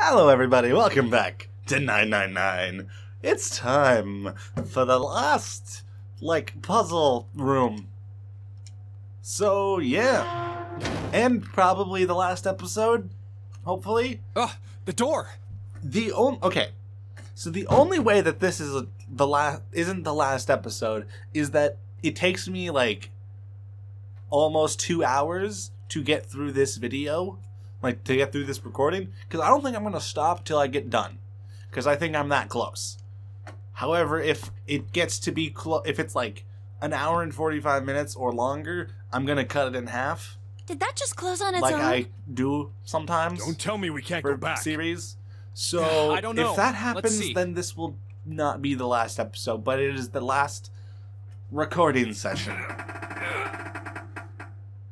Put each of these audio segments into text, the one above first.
Hello everybody, welcome back to 999. It's time for the last, puzzle room. So, yeah. And probably the last episode, hopefully. Ugh, the door! Okay. So the only way that this is isn't the last episode is that it takes me, almost 2 hours to get through this video. To get through this recording, because I don't think I'm going to stop till I get done, because I think I'm that close. However, if it gets to be if it's an hour and 45 minutes or longer, I'm going to cut it in half. Did that just close on its own? Like I do sometimes. Don't tell me we can't for go back. Series. So I don't know. If that happens, Let's see. then this will not be the last episode, but it is the last recording session.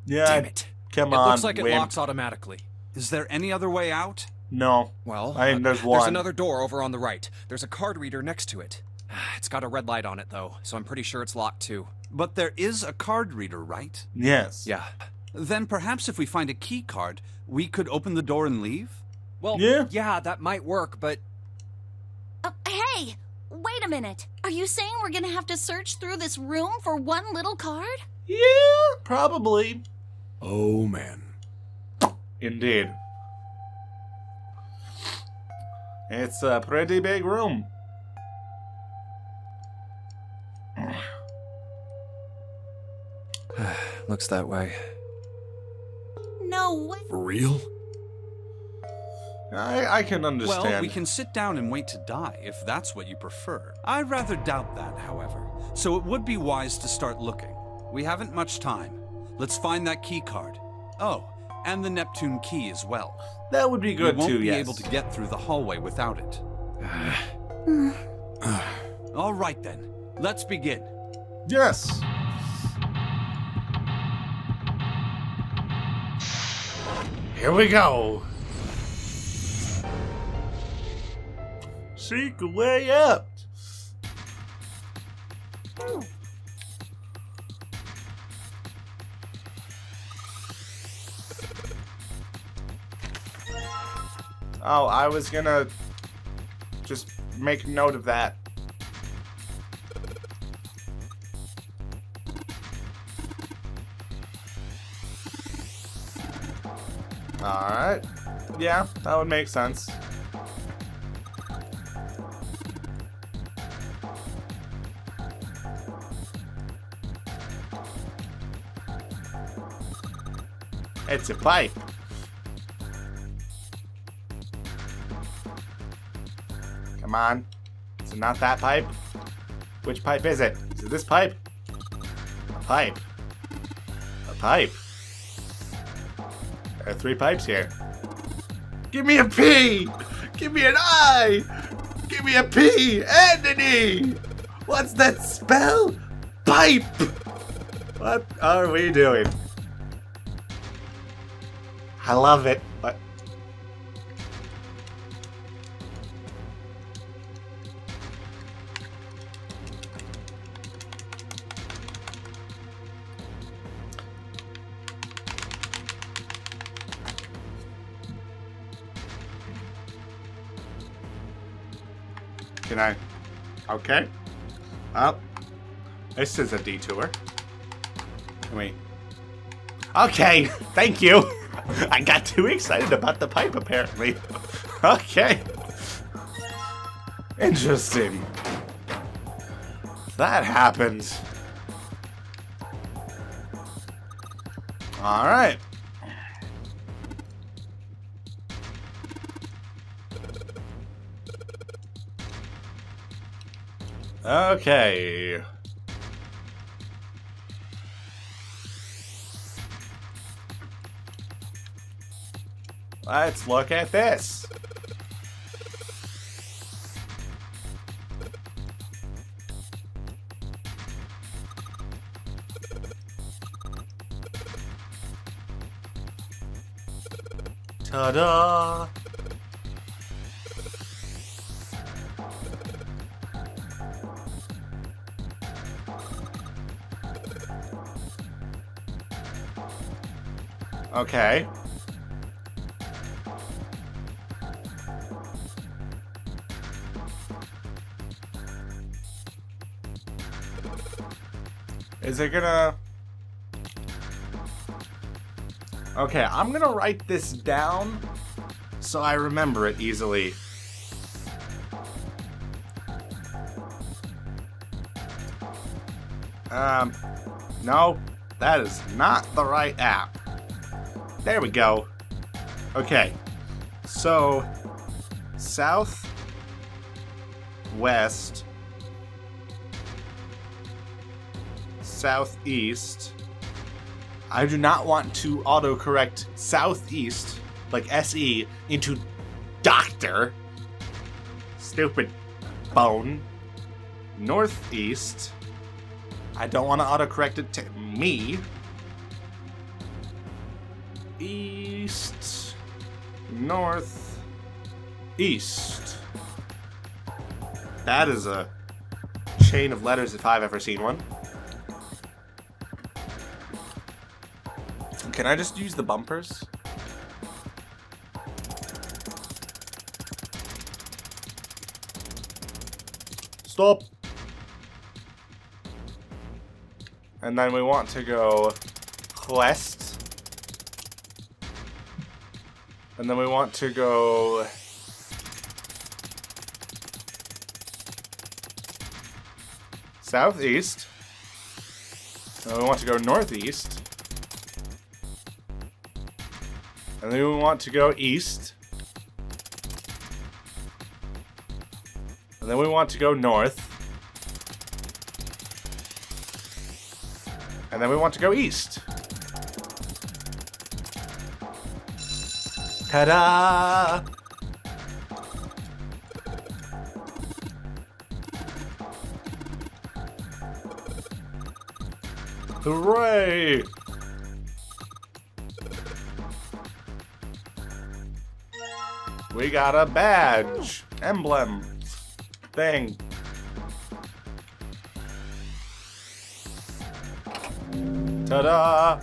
Yeah. Damn it. Come It on. looks like it Wimp. locks automatically. Is there any other way out? No. Well, there's one. There's another door over on the right. There's a card reader next to it. It's got a red light on it, though, so I'm pretty sure it's locked, too. But there is a card reader, right? Yes. Yeah. Then perhaps if we find a key card, we could open the door and leave? Well, Yeah. that might work, but... Hey! Wait a minute. Are you saying we're gonna have to search through this room for one little card? Yeah, probably. Oh, man. Indeed. It's a pretty big room. Looks that way. No way. For real? I can understand. Well, we can sit down and wait to die, if that's what you prefer. I rather doubt that, however. So it would be wise to start looking. We haven't much time. Let's find that key card. Oh, and the Neptune key as well. That would be good we won't too, be yes. able to get through the hallway without it. All right then, let's begin. Yes. Here we go. Seek a way out. Oh, I was gonna just make note of that. Alright. Yeah, that would make sense. It's a pipe. Come on. Is it not that pipe? Which pipe is it? Is it this pipe? A pipe. A pipe. There are 3 pipes here. Give me a P! Give me an I! Give me a P and an E! What's that spell? Pipe! What are we doing? I love it. What? Can I? Okay. Well, this is a detour. Can we? Okay, thank you. I got too excited about the pipe, apparently. Okay. Interesting. That happened. All right. Okay. Let's look at this. Ta-da! Okay. Is it gonna... Okay, I'm gonna write this down so I remember it easily. No, that is not the right app. There we go. Okay, so south, west, southeast. I do not want to autocorrect southeast, like SE, into doctor. Stupid bone. Northeast. I don't want to autocorrect it to me. East. North. East. That is a chain of letters if I've ever seen one. Can I just use the bumpers? Stop! And then we want to go west. And then we want to go... southeast. And we want to go northeast. And then we want to go east. And then we want to go north. And then we want to go east. Ta-da! Hooray! We got a badge, emblem, thing. Ta-da!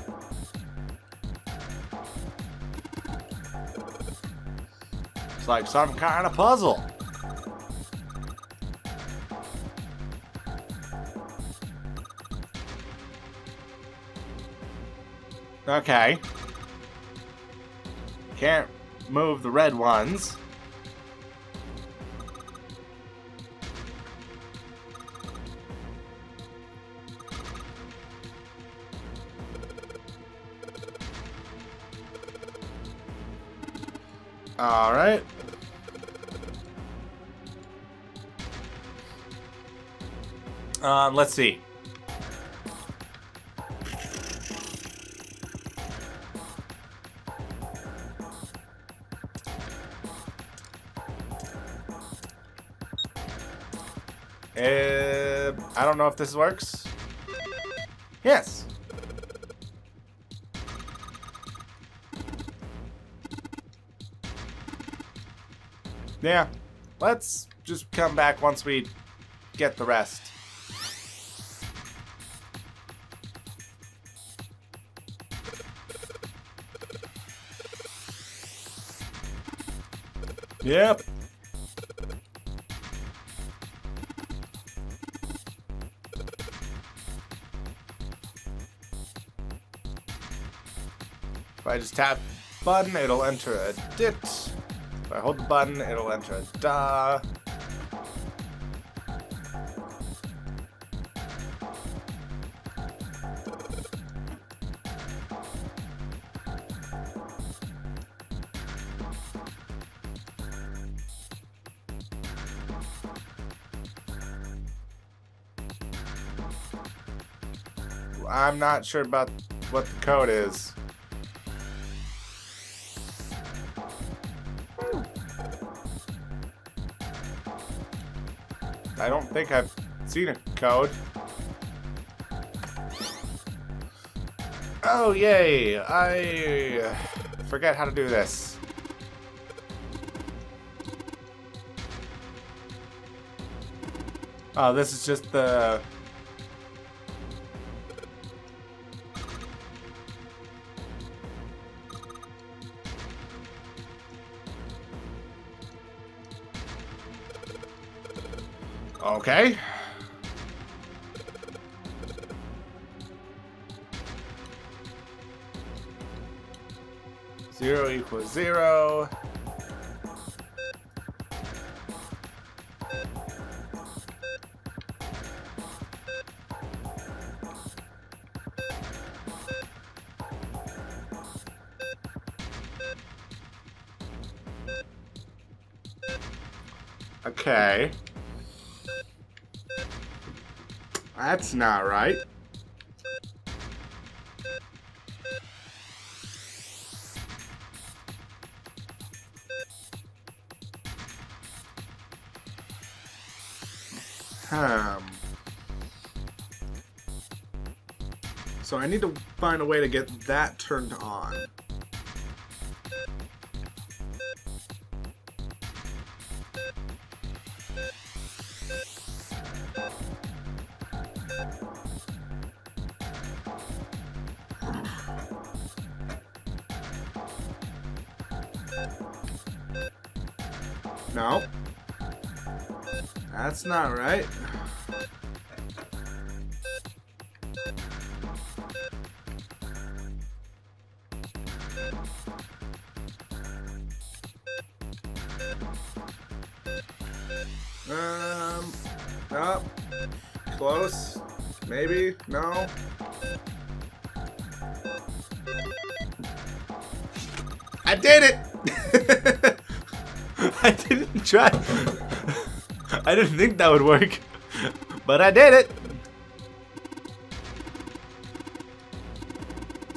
It's like some kind of puzzle. Okay. Can't move the red ones. All right. Let's see. I don't know if this works. Yes. Yeah. Let's just come back once we get the rest. Yep. If I just tap button, it'll enter a dit. If I hold the button, it'll enter a da. I'm not sure about what the code is. I don't think I've seen a code. Oh, yay! I forget how to do this. Oh, this is just the... Okay. 0 equals 0. Okay. That's not right. So I need to find a way to get that turned on. No. That's not right. Oh, close. Maybe. No. I did it! I didn't try. I didn't think that would work, but I did it.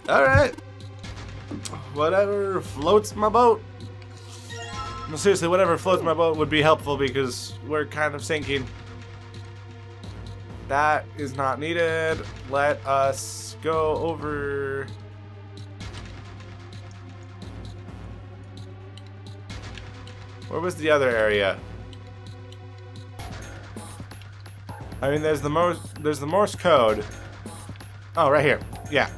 Alright. Whatever floats my boat. No, seriously, whatever floats my boat would be helpful because we're kind of sinking. That is not needed. Let us go over. Where was the other area? I mean, there's the Morse code. Oh, right here. Yeah.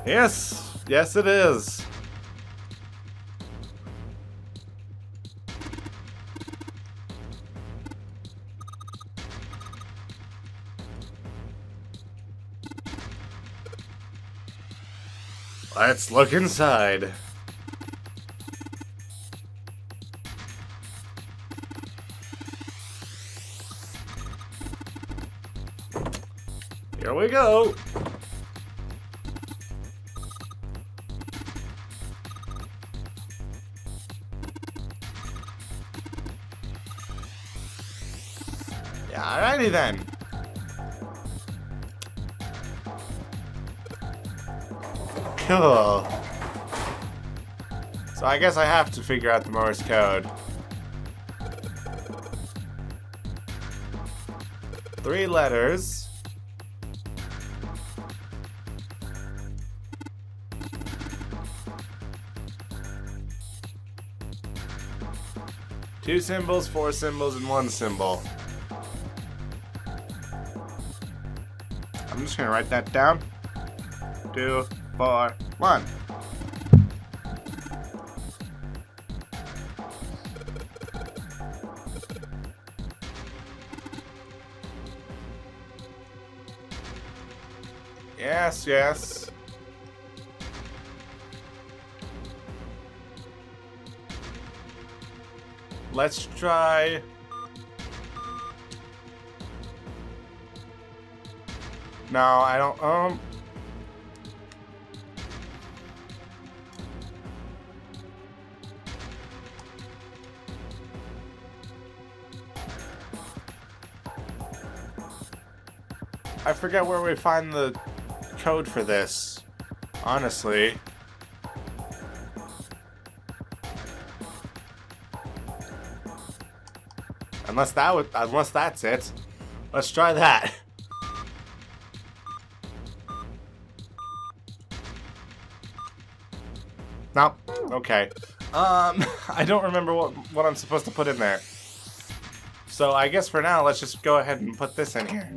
Yes. Yes, it is. Let's look inside. Here we go. Yeah, alrighty then. Cool. So I guess I have to figure out the Morse code. 3 letters. Two symbols, 4 symbols, and 1 symbol. I'm just gonna write that down. 2, 4, 1. Yes, yes. Let's try. No, I don't. I forget where we find the code for this, honestly. Unless that's it. Let's try that. Nope. Okay. I don't remember what I'm supposed to put in there. So I guess for now, let's just go ahead and put this in here.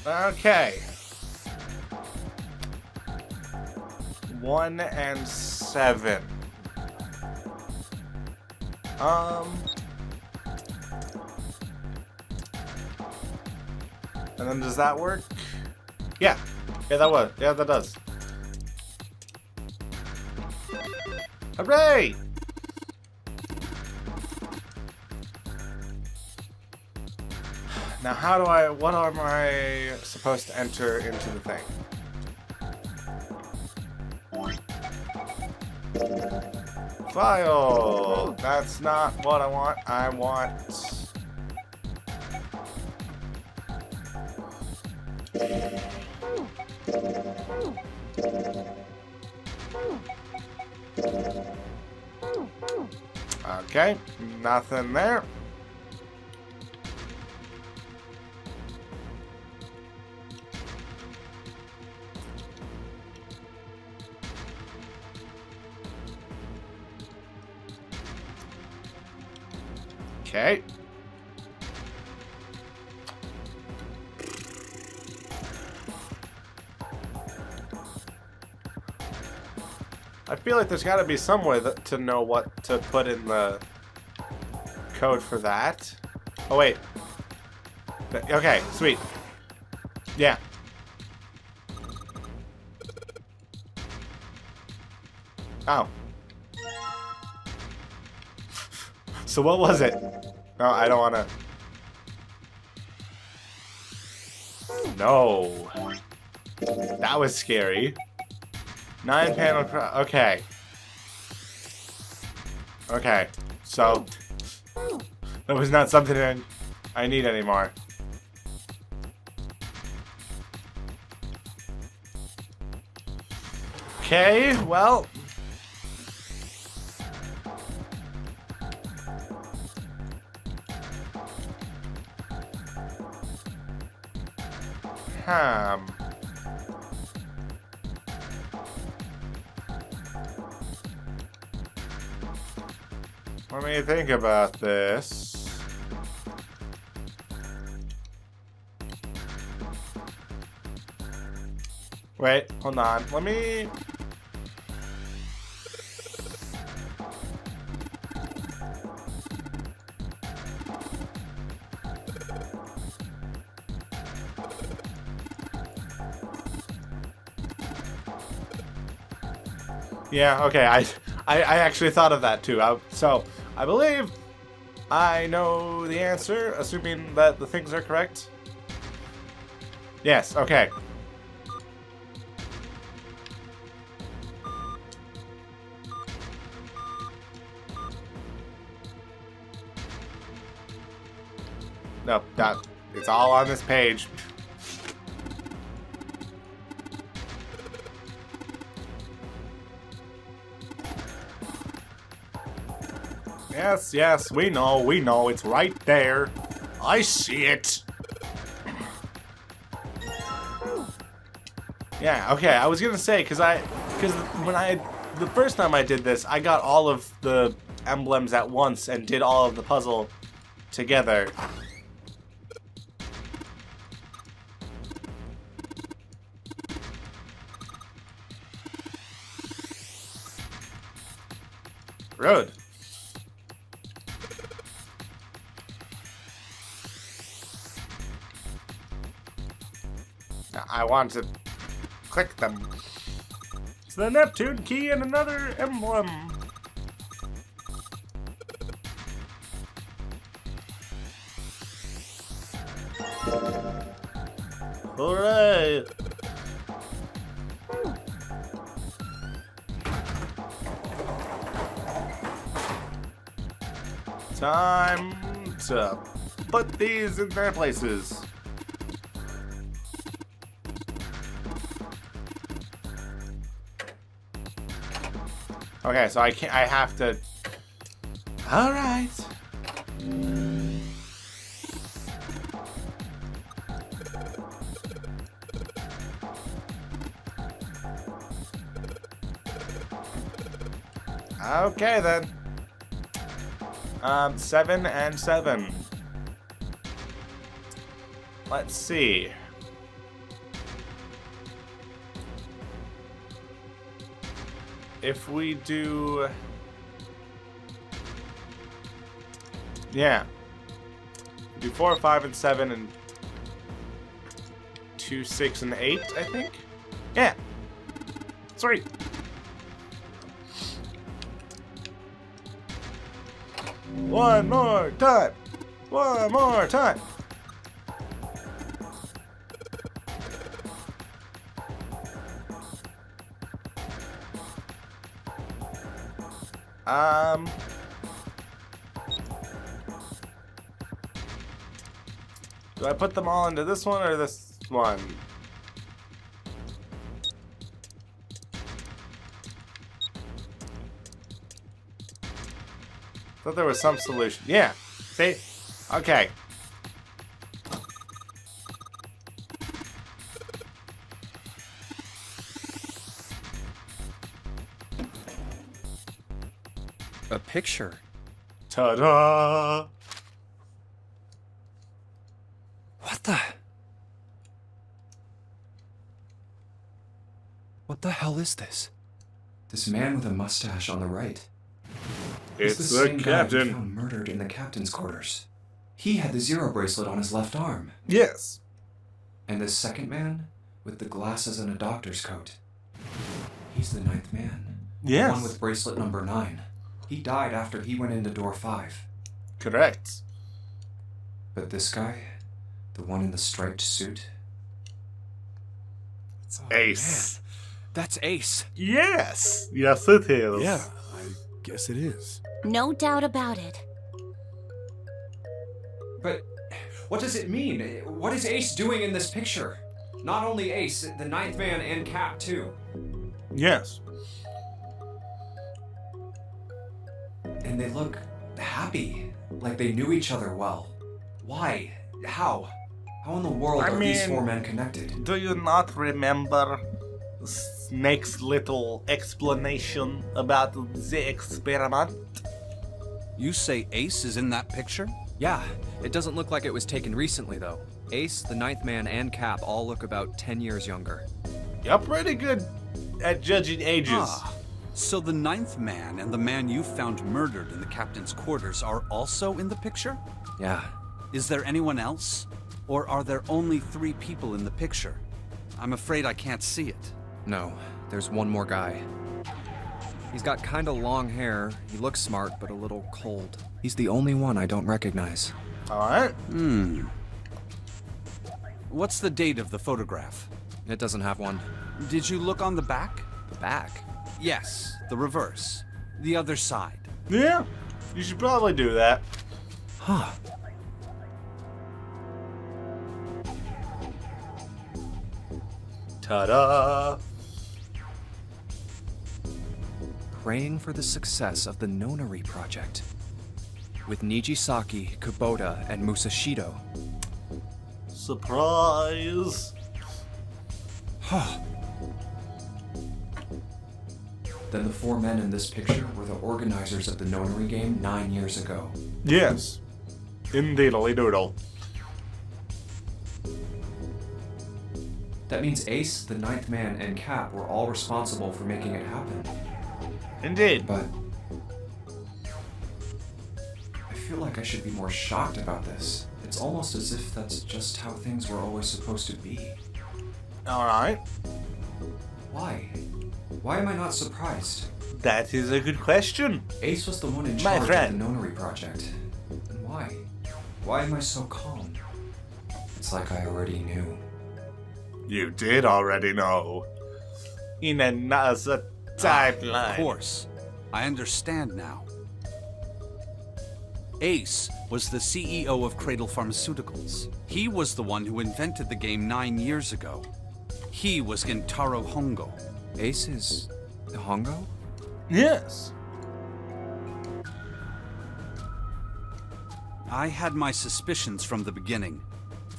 Okay. 1 and 7. And then does that work? Yeah. Yeah, that does. Hooray! Now what am I supposed to enter into the thing? File! That's not what I want. I want... Okay, nothing there. Okay. I feel like there's got to be some way to know what to put in the code for that. Oh, wait. Okay, sweet. Yeah. Oh. So what was it? No, I don't want to... No. That was scary. 9 panel... Okay. Okay. So... That was not something I need anymore. Okay, well... Let me think about this. Wait, hold on. Let me... Yeah, okay, I actually thought of that too. So, I believe I know the answer, assuming that the things are correct. Yes, okay. No, it's all on this page. Yes, yes, we know, it's right there. I see it. Yeah, okay, I was gonna say, because the first time I did this, I got all of the emblems at once and did all of the puzzle together. Rude. I want to click them. It's the Neptune key and another emblem. Hooray! Time to put these in their places. Okay, so I have to... Alright. Okay, then. 7 and 7. Let's see. if we do... Yeah. Do 4, 5, and 7, and 2, 6, and 8, I think? Yeah. Sweet. One more time. One more time. Do I put them all into this one or this one? Thought there was some solution. Yeah. See? Okay. A picture. Ta-da! What the? What the hell is this? This man with a mustache on the right. It's the the same guy we captain. found murdered in the captain's quarters. He had the Zero bracelet on his left arm. Yes. And this second man, with the glasses and a doctor's coat. He's the 9th man. Yes. The one with bracelet number 9. He died after he went into door 5. Correct. But this guy, the one in the striped suit, It's Ace. That's Ace. Yes. Yes, it is. Yeah, I guess it is. No doubt about it. But what does it mean? What is Ace doing in this picture? Not only Ace, the 9th man and Cap too. Yes. And they look happy, like they knew each other well. Why? How? How in the world I are these mean, 4 men connected? Do you not remember Snake's little explanation about the experiment? You say Ace is in that picture? Yeah, it doesn't look like it was taken recently, though. Ace, the 9th man, and Cap all look about 10 years younger. You're pretty good at judging ages. Ah, so the 9th man and the man you found murdered in the captain's quarters are also in the picture? Yeah. Is there anyone else? Or are there only 3 people in the picture? I'm afraid I can't see it. No, there's one more guy. He's got kinda long hair, he looks smart, but a little cold. He's the only one I don't recognize. Alright. What's the date of the photograph? It doesn't have one. Did you look on the back? The back? Yes, the reverse. The other side. Yeah. You should probably do that. Huh. Ta-da! Praying for the success of the Nonary project. With Nijisaki, Kubota, and Musashido. Surprise! Then the 4 men in this picture were the organizers of the Nonary game 9 years ago. Yes. Indeedly doodle. That means Ace, the 9th man, and Cap were all responsible for making it happen. Indeed. But I feel like I should be more shocked about this. It's almost as if that's just how things were always supposed to be. Alright. Why? Why am I not surprised? That is a good question. Ace was the one in My charge friend. of the Nonary project. And why? Why am I so calm? It's like I already knew. You did already know. In another timeline. Of course. I understand now. Ace was the CEO of Cradle Pharmaceuticals. He was the one who invented the game 9 years ago. He was Gentaro Hongo. Ace is... Hongo? Yes. I had my suspicions from the beginning.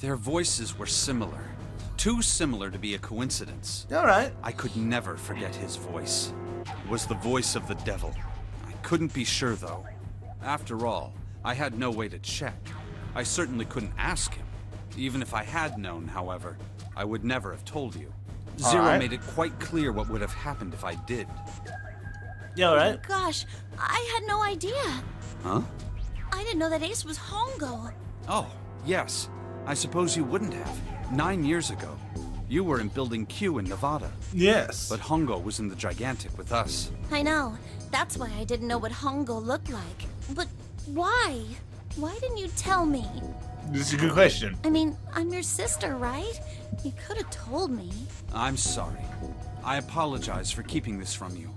Their voices were similar. Too similar to be a coincidence. Alright. I could never forget his voice. It was the voice of the devil. I couldn't be sure, though. After all, I had no way to check. I certainly couldn't ask him. Even if I had known, however, I would never have told you. Zero Alright. made it quite clear what would have happened if I did. Yeah, right? Oh, gosh, I had no idea. Huh? I didn't know that Ace was Hongo. Oh, yes. I suppose you wouldn't have. 9 years ago, you were in Building Q in Nevada, Yes. but Hongo was in the Gigantic with us. I know. That's why I didn't know what Hongo looked like. But why? Why didn't you tell me? This is a good question. I mean, I'm your sister, right? You could have told me. I'm sorry. I apologize for keeping this from you.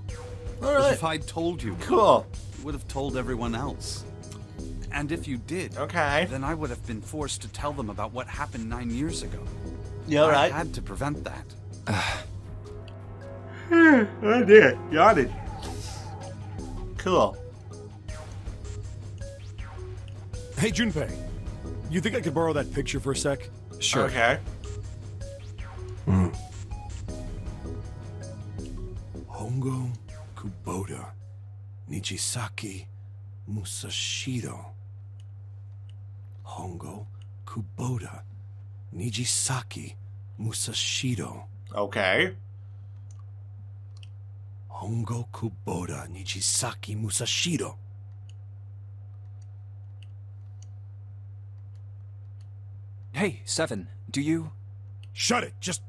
All But right. if I'd told you, Cool. you would have told everyone else. And if you did, Okay. then I would have been forced to tell them about what happened 9 years ago. Yeah, I right. had to prevent that. I did. Got it. Cool. Hey, Junpei. You think I could borrow that picture for a sec? Sure. Okay. Hongo Kubota Nijisaki Musashiro. Hongo Kubota Nijisaki Musashiro. Okay. Hongo Kubota Nijisaki Musashiro. Hey, Seven, do you... Shut it. Just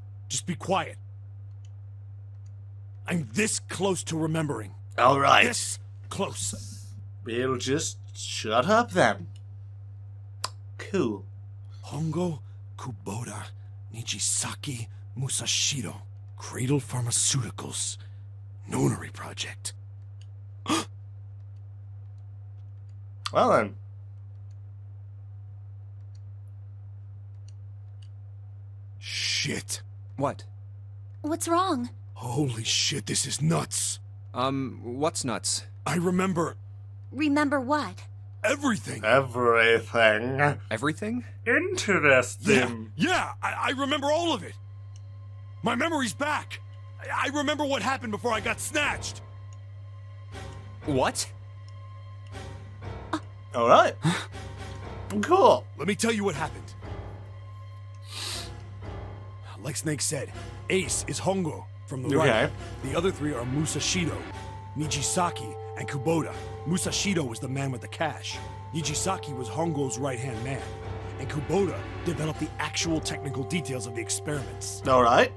be quiet. I'm this close to remembering. All right. This close. It'll just shut up then. Cool. Hongo Kubota Nijisaki Musashiro. Cradle Pharmaceuticals. Nonary Project. Well then. Shit. What? What's wrong? Holy shit, this is nuts. What's nuts? I remember Remember what? everything. Everything. Everything? Interesting. Yeah, I remember all of it. My memory's back. I remember what happened before I got snatched. What? All right. Cool. Let me tell you what happened. Like Snake said, Ace is Hongo from the Okay. right. The other three are Musashido, Nijisaki, and Kubota. Musashido was the man with the cash. Nijisaki was Hongo's right-hand man. And Kubota developed the actual technical details of the experiments. All right.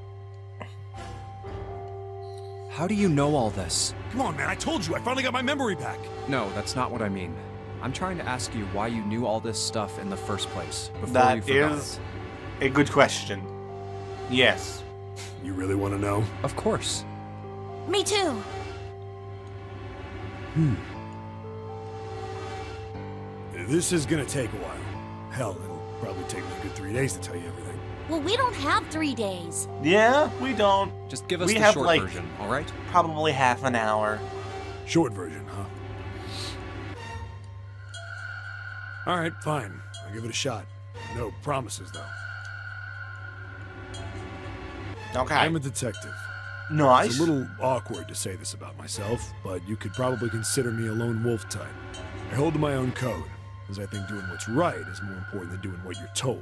How do you know all this? Come on, man, I told you, I finally got my memory back. No, that's not what I mean. I'm trying to ask you why you knew all this stuff in the first place, before you That forgot is a good question. Yes. You really want to know? it. Of course. Me too. This is gonna take a while. Hell, it'll probably take me a good 3 days to tell you everything. Well, we don't have 3 days. Yeah, we don't. Just give us We the have, short like- version, all right? Probably half an hour. Short version, huh? Alright, fine. I'll give it a shot. No promises, though. Okay. I'm a detective. Nice. It's a little awkward to say this about myself, but you could probably consider me a lone wolf type. I hold to my own code, as I think doing what's right is more important than doing what you're told.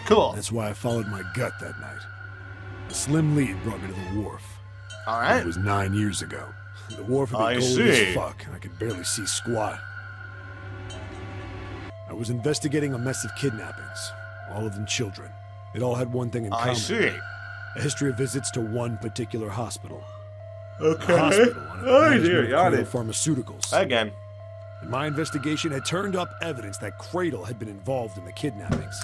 Cool. That's why I followed my gut that night. A slim lead brought me to the wharf. All It right. was 9 years ago. The wharf had I been cold see. as fuck, and I could barely see squat. I was investigating a mess of kidnappings, all of them children. It all had one thing in I common. see. A history of visits to one particular hospital. Okay. A hospital on a Oh management dear, of got Cradle it. Pharmaceuticals. Again. And my investigation had turned up evidence that Cradle had been involved in the kidnappings.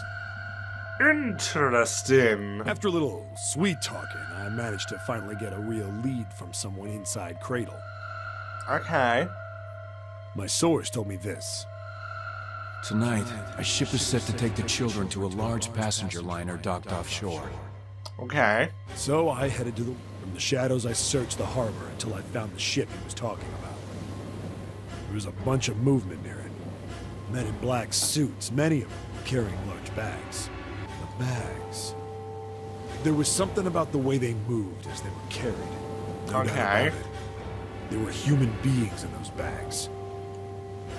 Interesting. After a little sweet talking, I managed to finally get a real lead from someone inside Cradle. Okay. My source told me this. Tonight, a ship is set to take the children to a large passenger liner docked offshore. Okay. So I headed to the... From the shadows, I searched the harbor until I found the ship he was talking about. There was a bunch of movement near it. Men in black suits, many of them carrying large bags. The bags... There was something about the way they moved as they were carried. No doubt Okay. about it. There were human beings in those bags.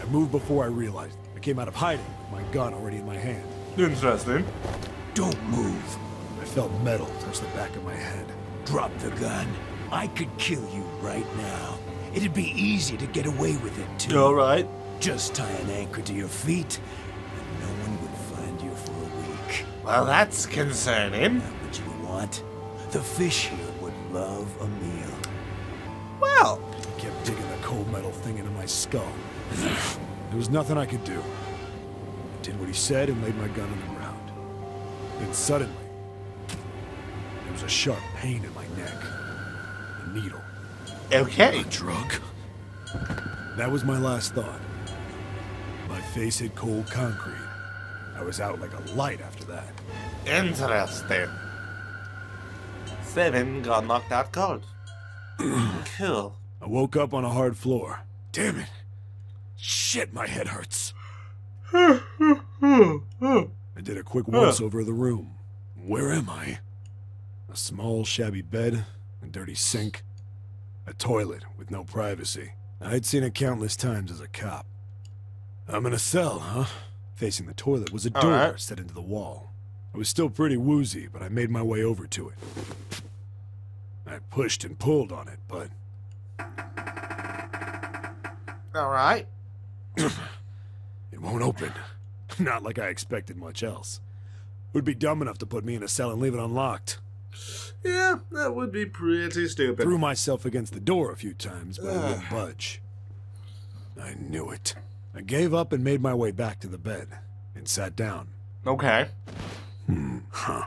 I moved before I realized. I came out of hiding with my gun already in my hand. Interesting. Don't move. I felt metal touch the back of my head. Drop the gun. I could kill you right now. It'd be easy to get away with it, too. Alright. Just tie an anchor to your feet, and no one would find you for a week. Well, that's concerning. Not what you want. The fish here would love a meal. Well, He kept digging the cold metal thing into my skull. There was nothing I could do. I did what he said and laid my gun on the ground. Then suddenly, there was a sharp pain in my neck. A needle. okay. A drug? That was my last thought. My face hit cold concrete. I was out like a light after that. Interesting. 7 got knocked out cold. Cool. I woke up on a hard floor. Damn it. Shit, my head hurts. I did a quick once over of the room. Where am I? A small, shabby bed, a dirty sink, a toilet with no privacy. I'd seen it countless times as a cop. I'm in a cell, huh? Facing the toilet was a door Alright. set into the wall. I was still pretty woozy, but I made my way over to it. I pushed and pulled on it, but Alright. it won't open. Not like I expected much else. Would be dumb enough to put me in a cell and leave it unlocked. Yeah, that would be pretty stupid. Threw myself against the door a few times, but it wouldn't budge. I knew it. I gave up and made my way back to the bed and sat down. Okay. Huh.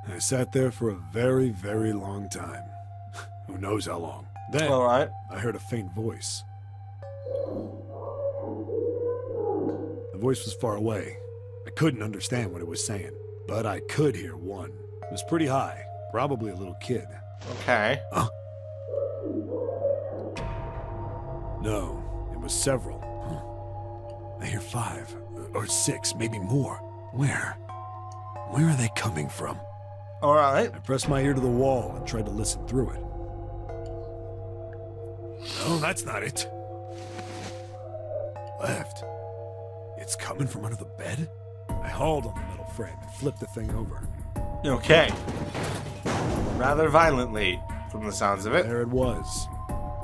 I sat there for a very, very long time. Who knows how long. Then Alright. I heard a faint voice. The voice was far away. I couldn't understand what it was saying, but I could hear one. It was pretty high, probably a little kid. Okay. No, it was several. I hear 5 or 6, maybe more. Where? Where are they coming from? Alright. I pressed my ear to the wall and tried to listen through it. No, that's not it. Left. It's coming from under the bed? I hauled on the metal frame and flipped the thing over. Okay. Rather violently, from the sounds of it. There it was.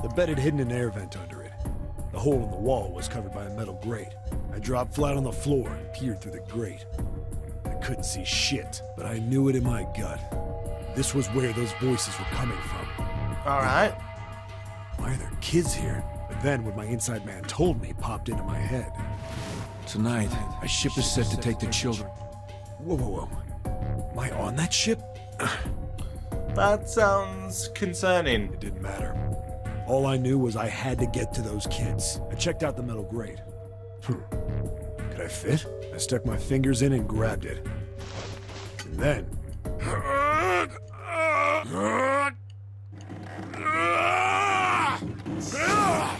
The bed had hidden an air vent under it. The hole in the wall was covered by a metal grate. I dropped flat on the floor and peered through the grate. I couldn't see shit, but I knew it in my gut. This was where those voices were coming from. Alright. Why are there kids here? But then what my inside man told me popped into my head. Tonight, a ship is set to take the children. Whoa, whoa, whoa. Am I on that ship? That sounds concerning. It didn't matter. All I knew was I had to get to those kids. I checked out the metal grate. Could I fit? I stuck my fingers in and grabbed it. And then...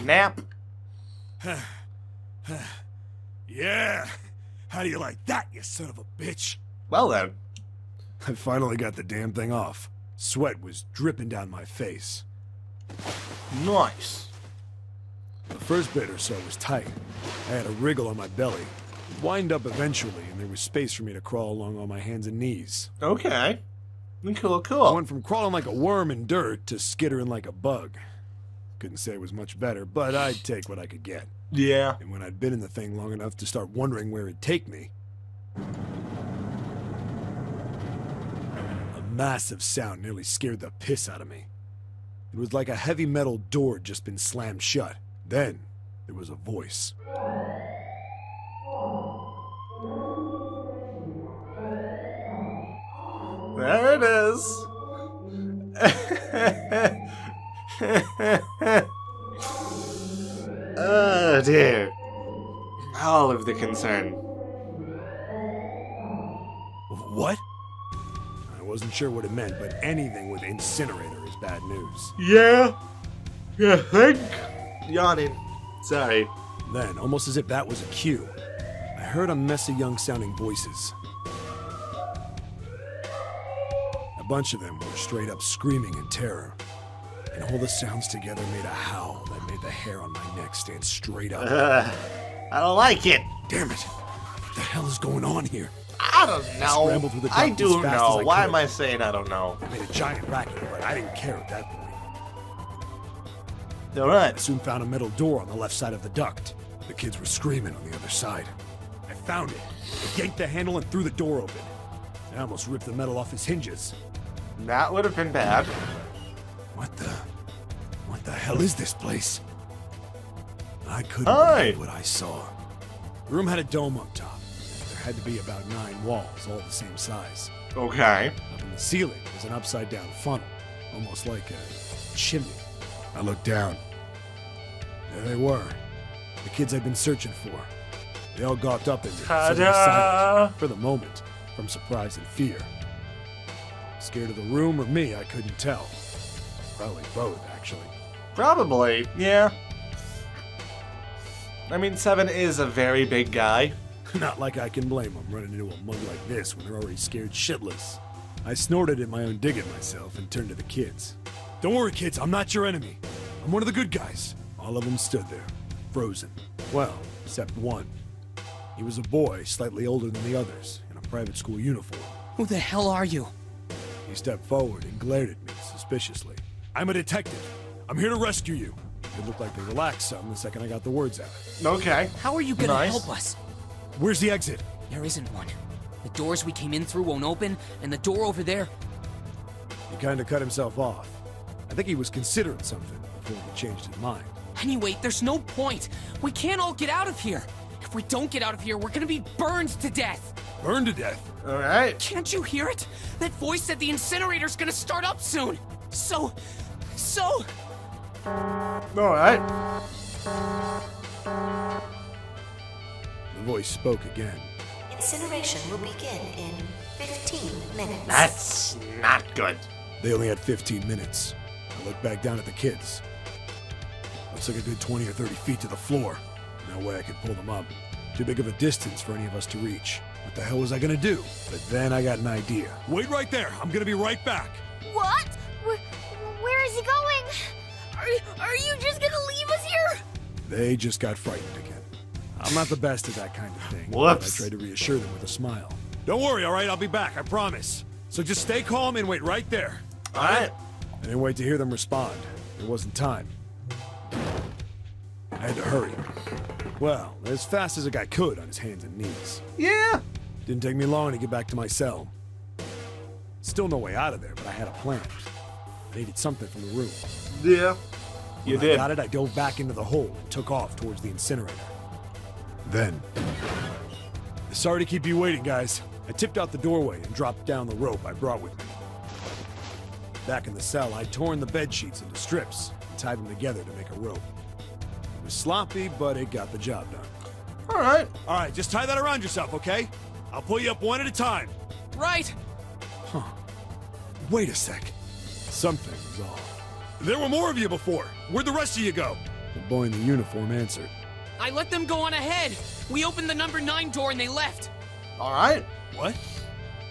Nap. Yeah! How do you like that, you son of a bitch? Well then. I finally got the damn thing off. Sweat was dripping down my face. Nice. The first bit or so was tight. I had a wriggle on my belly. It wind up eventually, and there was space for me to crawl along on my hands and knees. Okay. Cool, I cool. went from crawling like a worm in dirt to skittering like a bug. Couldn't say it was much better, but I'd take what I could get. Yeah. And when I'd been in the thing long enough to start wondering where it'd take me, a massive sound nearly scared the piss out of me. It was like a heavy metal door had just been slammed shut. Then, there was a voice. There it is. Oh dear. All of the concern. What? I wasn't sure what it meant, but anything with incinerator is bad news. Yeah. You think? Yawning. Sorry. Then, almost as if that was a cue, I heard a mess of young-sounding voices. A bunch of them were straight up screaming in terror. And all the sounds together made a howl that made the hair on my neck stand straight up. I don't like it. Damn it! What the hell is going on here? I don't know. scrambled through the I darkness do as fast know. as I Why could. am I saying I don't know? I made a giant racket, but I didn't care at that point. All I right. soon found a metal door on the left side of the duct. The kids were screaming on the other side. I found it. I yanked the handle and threw the door open. I almost ripped the metal off its hinges. That would have been bad. What the hell is this place? I couldn't Hi. believe what I saw. The room had a dome up top. There had to be about 9 walls, all the same size. Okay. Up in the ceiling was an upside-down funnel, almost like a chimney. I looked down. There they were, the kids I'd been searching for. They all gawked up at me, suddenly silent, for the moment, from surprise and fear. Scared of the room or me, I couldn't tell. Probably both, actually. Probably, yeah. I mean, 7 is a very big guy. Not like I can blame them running into a mug like this when they're already scared shitless. I snorted at my own dig at myself and turned to the kids. Don't worry, kids, I'm not your enemy. I'm one of the good guys. All of them stood there, frozen. Well, except one. He was a boy, slightly older than the others, in a private school uniform. Who the hell are you? He stepped forward and glared at me suspiciously. I'm a detective. I'm here to rescue you. It looked like they relaxed some the second I got the words out. Okay. How are you gonna Nice. help us? Where's the exit? There isn't one. The doors we came in through won't open, and the door over there... He kind of cut himself off. I think he was considering something before he changed his mind. Anyway, there's no point. We can't all get out of here. If we don't get out of here, we're gonna be burned to death. Burned to death. All right. Can't you hear it? That voice said the incinerator's gonna start up soon. So... All right. The voice spoke again. Incineration will begin in 15 minutes. That's not good. They only had 15 minutes. I looked back down at the kids. Looks like a good 20 or 30 feet to the floor. No way I could pull them up. Too big of a distance for any of us to reach. What the hell was I gonna do? But then I got an idea. Wait right there. I'm gonna be right back. What? Where is he going? Are you just gonna leave us here? They just got frightened again. I'm not the best at that kind of thing. Whoops. I tried to reassure them with a smile. Don't worry, all right? I'll be back, I promise. So just stay calm and wait right there. All right. I didn't wait to hear them respond. There wasn't time. I had to hurry. Well, as fast as a guy could on his hands and knees. Yeah. Didn't take me long to get back to my cell. Still no way out of there, but I had a plan. I needed something from the room. Yeah. You When I did. got it, I dove back into the hole and took off towards the incinerator. Then... Sorry to keep you waiting, guys. I tipped out the doorway and dropped down the rope I brought with me. Back in the cell, I'd torn the bed sheets into strips and tied them together to make a rope. It was sloppy, but it got the job done. All right. All right, just tie that around yourself, okay? I'll pull you up one at a time. Right. Wait a sec. Something was off. There were more of you before. Where'd the rest of you go? The boy in the uniform answered. I let them go on ahead. We opened the number 9 door and they left. All right. What?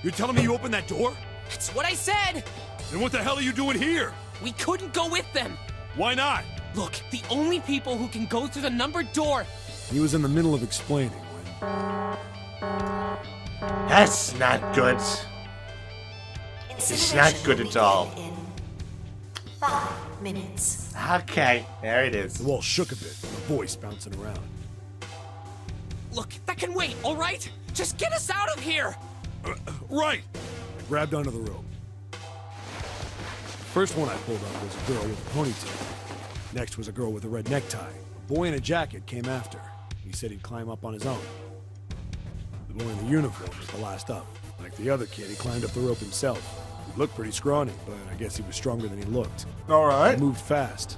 You're telling me you opened that door? That's what I said. Then what the hell are you doing here? We couldn't go with them. Why not? Look, the only people who can go through the numbered door... He was in the middle of explaining when... That's not good. It's not good at all. In 5 minutes. Okay. There it is. The wall shook a bit, and a voice bouncing around. Look, that can wait, all right? Just get us out of here! Right! I grabbed onto the rope. First one I pulled up was a girl with a ponytail. Next was a girl with a red necktie. A boy in a jacket came after. He said he'd climb up on his own. The boy in the uniform was the last up. Like the other kid, he climbed up the rope himself. He looked pretty scrawny, but I guess he was stronger than he looked. All He right. moved fast,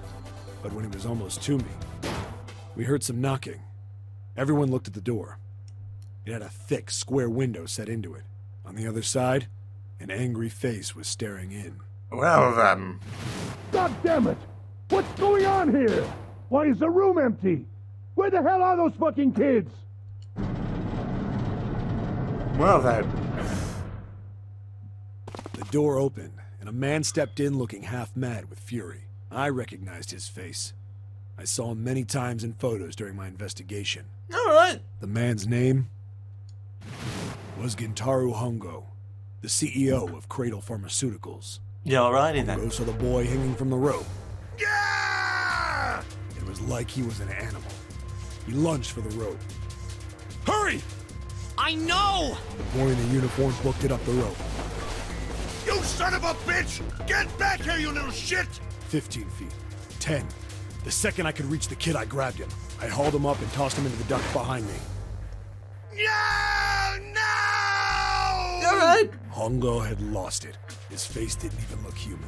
but when he was almost to me, we heard some knocking. Everyone looked at the door. It had a thick, square window set into it. On the other side, an angry face was staring in. Well then. God damn it! What's going on here? Why is the room empty? Where the hell are those fucking kids? Well then. The door opened, and a man stepped in looking half mad with fury. I recognized his face. I saw him many times in photos during my investigation. All right. The man's name was Gintaro Hongo, the CEO of Cradle Pharmaceuticals. Yeah, alrighty then. Hongo saw the boy hanging from the rope. Yeah! like he was an animal. He lunged for the rope. Hurry! I know! The boy in the uniform booked it up the rope. You son of a bitch! Get back here, you little shit! 15 feet. 10. The second I could reach the kid, I grabbed him. I hauled him up and tossed him into the duct behind me. No! No! Alright. Hongo had lost it. His face didn't even look human.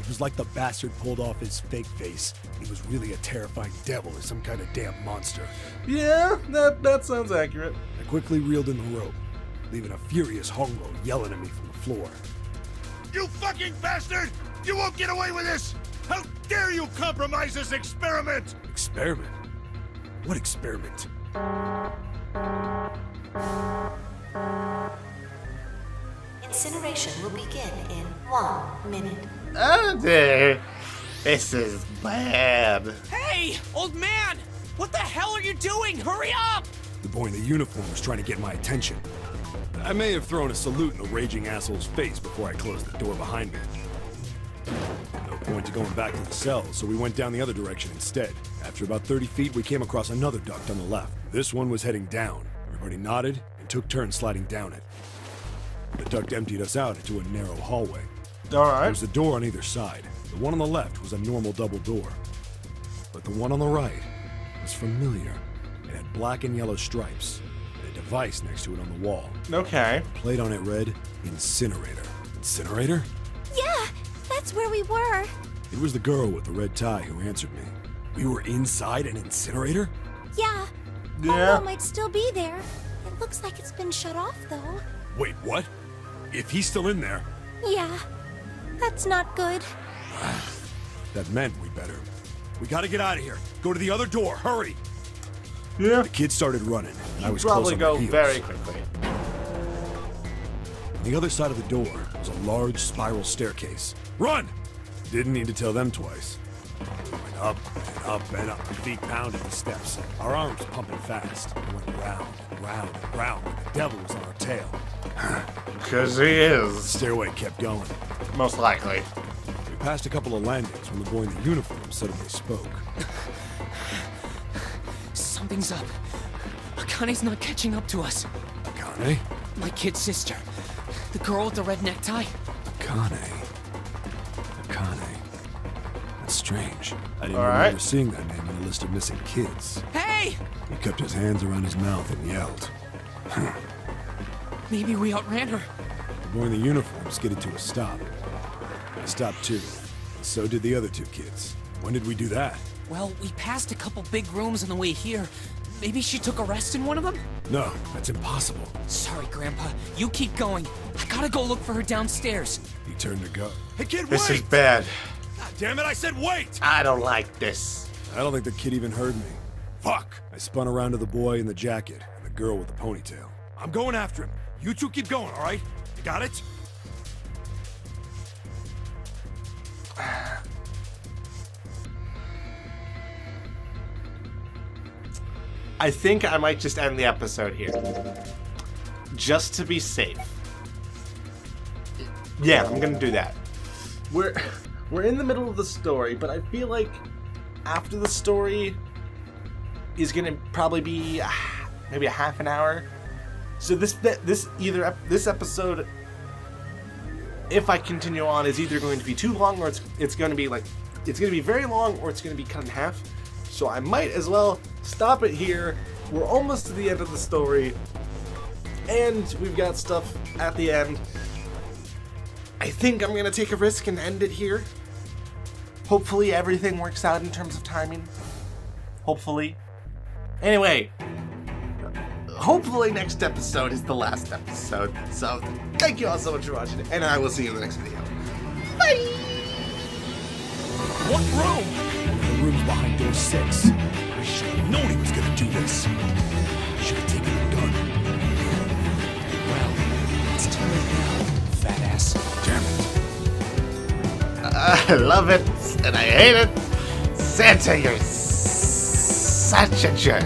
It was like the bastard pulled off his fake face. He was really a terrifying devil or some kind of damn monster. Yeah, that sounds accurate. I quickly reeled in the rope, leaving a furious Hongo yelling at me from the floor. You fucking bastard! You won't get away with this! How dare you compromise this experiment! Experiment? What experiment? Incineration will begin in 1 minute. Oh dear. This is bad. Hey, old man! What the hell are you doing? Hurry up! The boy in the uniform was trying to get my attention. I may have thrown a salute in the raging asshole's face before I closed the door behind me. No point to going back to the cell, so we went down the other direction instead. After about 30 feet, we came across another duct on the left. This one was heading down. Everybody nodded and took turns sliding down it. The duct emptied us out into a narrow hallway. There Alright. was a door on either side. The one on the left was a normal double door. But the one on the right was familiar. It had black and yellow stripes, and a device next to it on the wall. Okay. Plate on it read, Incinerator. Incinerator? Yeah, that's where we were. It was the girl with the red tie who answered me. We were inside an incinerator? Yeah. Yeah. Hongo might still be there. It looks like it's been shut off, though. Wait, what? If he's still in there, Yeah. That's not good. that meant we better. We gotta get out of here. Go to the other door, hurry! Yeah. The kid started running, and I was close Probably on go their heels. very quickly. On the other side of the door was a large spiral staircase. Run! Didn't need to tell them twice. We went up and up and up, feet pounding the steps, our arms pumping fast. We went round and round and round, and the devil was on our tail. Because he The is. stairway kept going. Most likely. We passed a couple of landings when the boy in the uniform suddenly spoke. Something's up. Akane's not catching up to us. Akane? My kid's sister. The girl with the red necktie. Akane. That's strange. I didn't All right. remember seeing that name on the list of missing kids. Hey! He kept his hands around his mouth and yelled. Maybe we outran her. The boy in the uniform skidded to a stop. I stopped too. So did the other two kids. When did we do that? Well, we passed a couple big rooms on the way here. Maybe she took a rest in one of them? No, that's impossible. Sorry, Grandpa. You keep going. I gotta go look for her downstairs. He turned to go. Hey kid, This wait! is bad. God damn it, I said wait! I don't like this. I don't think the kid even heard me. Fuck! I spun around to the boy in the jacket and the girl with the ponytail. I'm going after him. You two keep going, alright? You got it? I think I might just end the episode here. Just to be safe. Yeah, I'm gonna do that. We're in the middle of the story, but I feel like after the story is gonna probably be maybe a half an hour. So this episode, if I continue on, is either going to be too long or it's going to be very long or it's going to be cut in half. So I might as well stop it here. We're almost to the end of the story, and we've got stuff at the end. I think I'm gonna take a risk and end it here. Hopefully everything works out in terms of timing. Hopefully. Anyway, hopefully next episode is the last episode. So thank you all so much for watching, and I will see you in the next video. Bye! What room? The room's behind door 6. I should have known he was gonna do this. Should have taken the gun. Well, it's too late now, fat ass. Damn it. I love it, and I hate it. Santa, you're such a jerk.